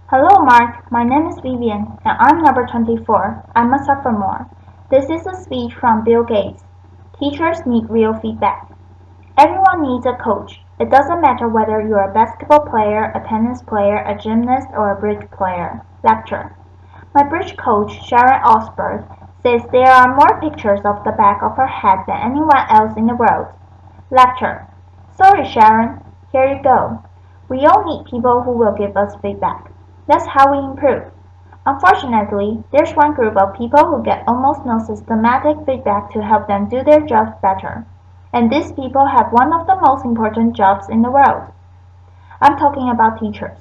Hello Mark, my name is Vivian, and I'm number 24. I'm a sophomore. This is a speech from Bill Gates. Teachers need real feedback. Everyone needs a coach. It doesn't matter whether you're a basketball player, a tennis player, a gymnast, or a bridge player. Lecture. My bridge coach, Sharon Osberg, says there are more pictures of the back of her head than anyone else in the world. Lecture. Sorry, Sharon. Here you go. We all need people who will give us feedback. That's how we improve. Unfortunately, there's one group of people who get almost no systematic feedback to help them do their jobs better. And these people have one of the most important jobs in the world. I'm talking about teachers.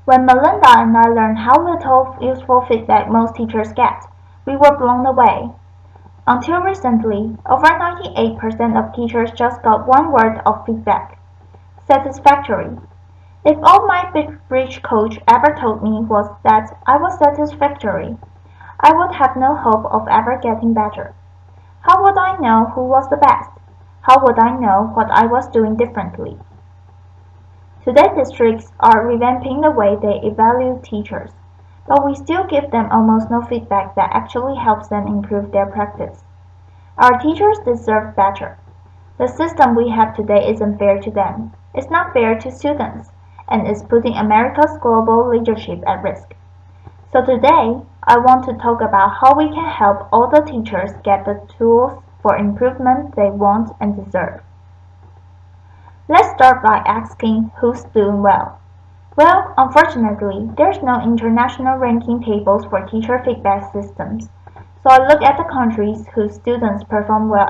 When Melinda and I learned how little useful feedback most teachers get, we were blown away. Until recently, over 98% of teachers just got one word of feedback: satisfactory. If all my bridge coach ever told me was that I was satisfactory, I would have no hope of ever getting better. How would I know who was the best? How would I know what I was doing differently? Today districts are revamping the way they evaluate teachers, but we still give them almost no feedback that actually helps them improve their practice. Our teachers deserve better. The system we have today isn't fair to them. It's not fair to students, and is putting America's global leadership at risk. So today, I want to talk about how we can help all the teachers get the tools for improvement they want and deserve. Let's start by asking who's doing well. Well, unfortunately, there's no international ranking tables for teacher feedback systems, so I look at the countries whose students perform well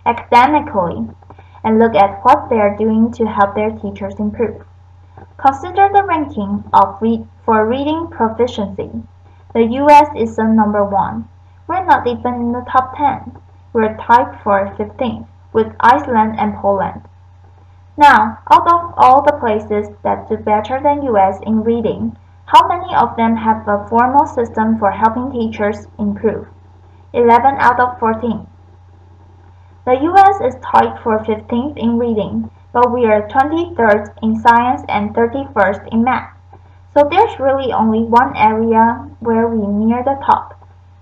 academically and look at what they're doing to help their teachers improve. Consider the ranking for reading proficiency. The US is the number 1. We're not even in the top 10. We're tied for 15th with Iceland and Poland. Now, out of all the places that do better than US in reading, how many of them have a formal system for helping teachers improve? 11 out of 14. The US is tied for 15th in reading, but we are 23rd in science and 31st in math. So there's really only one area where we're near the top,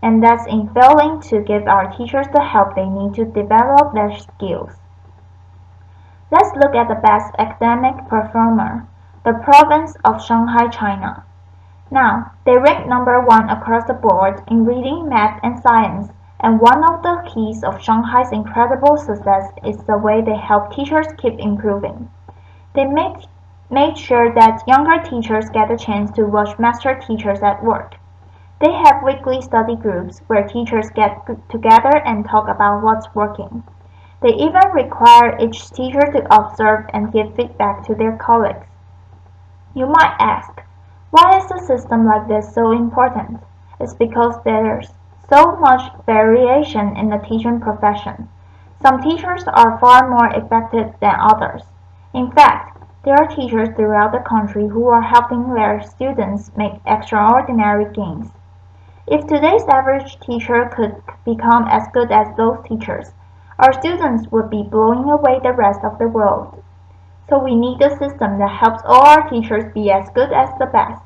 and that's in failing to give our teachers the help they need to develop their skills. Let's look at the best academic performer, the province of Shanghai, China. Now, they rank number 1 across the board in reading, math, and science, and one of the keys of Shanghai's incredible success is the way they help teachers keep improving. They made sure that younger teachers get a chance to watch master teachers at work. They have weekly study groups where teachers get together and talk about what's working. They even require each teacher to observe and give feedback to their colleagues. You might ask, why is a system like this so important? It's because there's so much variation in the teaching profession. Some teachers are far more effective than others. In fact, there are teachers throughout the country who are helping their students make extraordinary gains. If today's average teacher could become as good as those teachers, our students would be blowing away the rest of the world. So we need a system that helps all our teachers be as good as the best.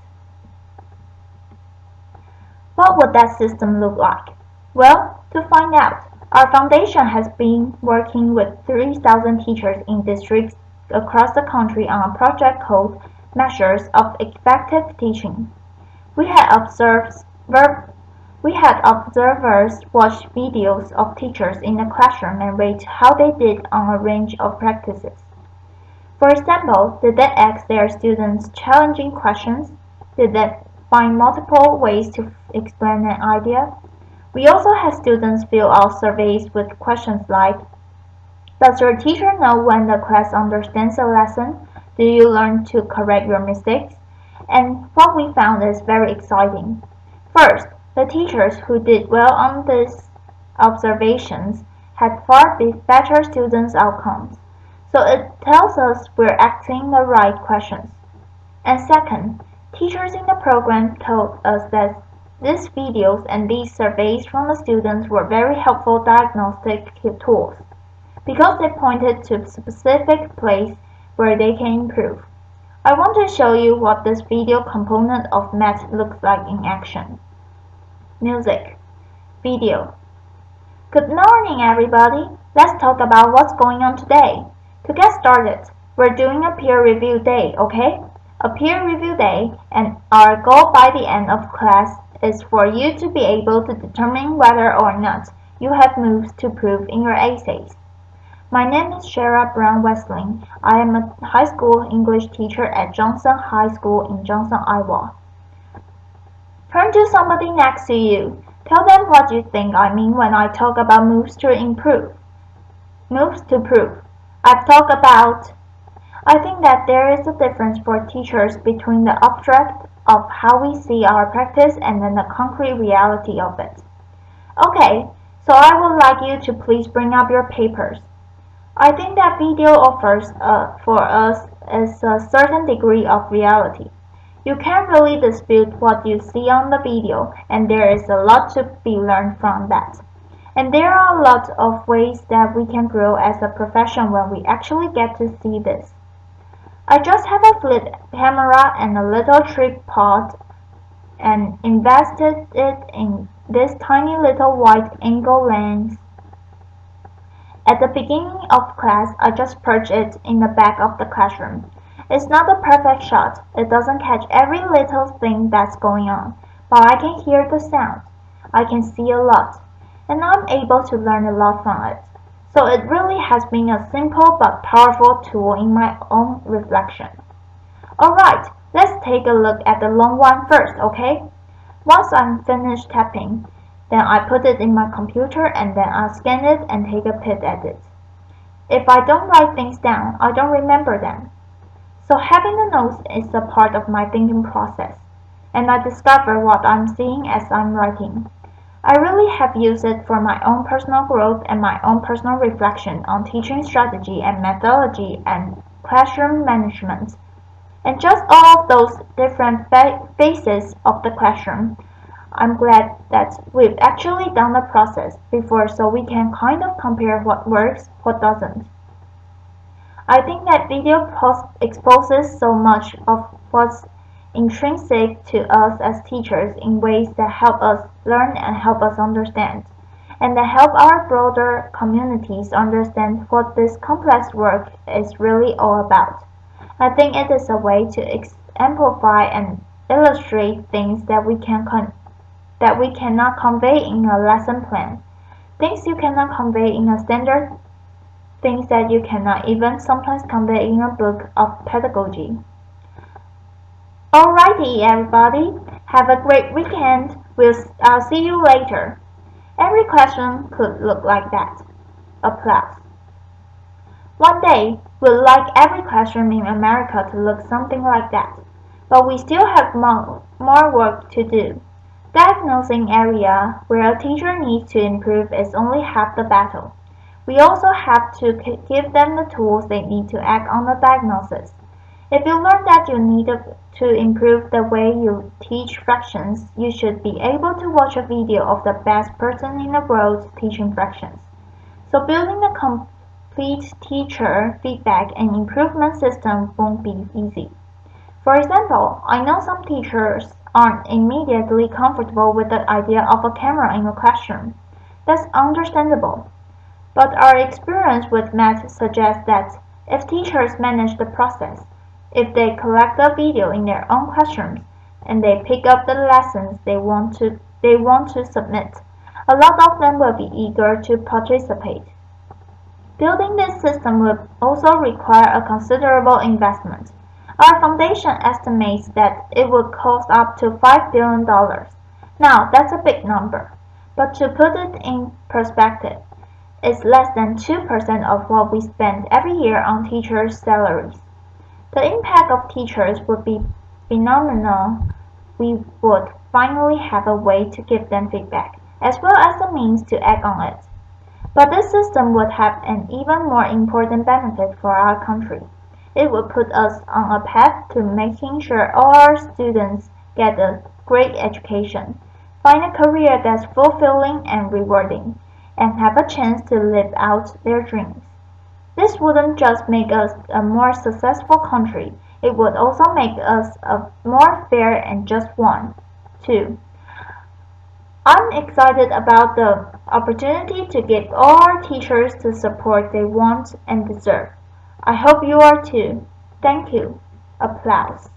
What would that system look like? Well, to find out, our foundation has been working with 3,000 teachers in districts across the country on a project called Measures of Effective Teaching. We had observers watch videos of teachers in the classroom and rate how they did on a range of practices. For example, did they ask their students challenging questions? Did they find multiple ways to explain an idea? We also had students fill out surveys with questions like, does your teacher know when the class understands a lesson? Do you learn to correct your mistakes? And what we found is very exciting. First, the teachers who did well on these observations had far better students' outcomes. So it tells us we're asking the right questions. And second, teachers in the program told us that these videos and these surveys from the students were very helpful diagnostic tools because they pointed to a specific place where they can improve. I want to show you what this video component of math looks like in action. Music. Video. Good morning, everybody. Let's talk about what's going on today. To get started, we're doing a peer review day, okay? A peer review day, and our goal by the end of class is for you to be able to determine whether or not you have moves to prove in your essays. My name is Shara Brown Westling. I am a high school English teacher at Johnson High School in Johnson, Iowa. Turn to somebody next to you. Tell them what you think I mean when I talk about moves to improve. Moves to prove. I've talked about. I think that there is a difference for teachers between the abstract of how we see our practice and then the concrete reality of it. Okay, so I would like you to please bring up your papers. I think that video offers for us is a certain degree of reality. You can't really dispute what you see on the video, and there is a lot to be learned from that. And there are a lot of ways that we can grow as a profession when we actually get to see this. I just have a flip camera and a little tripod and invested it in this tiny little wide-angle lens. At the beginning of class, I just perched it in the back of the classroom. It's not a perfect shot. It doesn't catch every little thing that's going on, but I can hear the sound. I can see a lot, and I'm able to learn a lot from it. So it really has been a simple but powerful tool in my own reflection. Alright, let's take a look at the long one first, okay? Once I'm finished tapping, then I put it in my computer and then I scan it and take a peek at it. If I don't write things down, I don't remember them. So having the notes is a part of my thinking process, and I discover what I'm seeing as I'm writing. I really have used it for my own personal growth and my own personal reflection on teaching strategy and methodology and classroom management. And just all of those different phases of the classroom, I'm glad that we've actually done the process before so we can kind of compare what works, what doesn't. I think that video exposes so much of what's intrinsic to us as teachers in ways that help us learn and help us understand, and that help our broader communities understand what this complex work is really all about. I think it is a way to amplify and illustrate things that we cannot convey in a lesson plan, things you cannot convey in a standard, things that you cannot even sometimes convey in a book of pedagogy. Alrighty, everybody, have a great weekend. I'll see you later. Every question could look like that. Applause. One day, we'd like every classroom in America to look something like that, but we still have more work to do. Diagnosing area where a teacher needs to improve is only half the battle. We also have to give them the tools they need to act on the diagnosis. If you learn that you need to improve the way you teach fractions, you should be able to watch a video of the best person in the world teaching fractions. So building a complete teacher feedback and improvement system won't be easy. For example, I know some teachers aren't immediately comfortable with the idea of a camera in a classroom. That's understandable. But our experience with math suggests that if teachers manage the process, if they collect the video in their own classrooms, and they pick up the lessons they want to submit, a lot of them will be eager to participate. Building this system will also require a considerable investment. Our foundation estimates that it would cost up to $5 billion. Now, that's a big number, but to put it in perspective, it's less than 2% of what we spend every year on teachers' salaries. The impact of teachers would be phenomenal. We would finally have a way to give them feedback, as well as a means to act on it. But this system would have an even more important benefit for our country. It would put us on a path to making sure all our students get a great education, find a career that's fulfilling and rewarding, and have a chance to live out their dreams. This wouldn't just make us a more successful country, It would also make us a more fair and just one. 2. I'm excited about the opportunity to give all our teachers the support they want and deserve. I hope you are too. Thank you. Applause.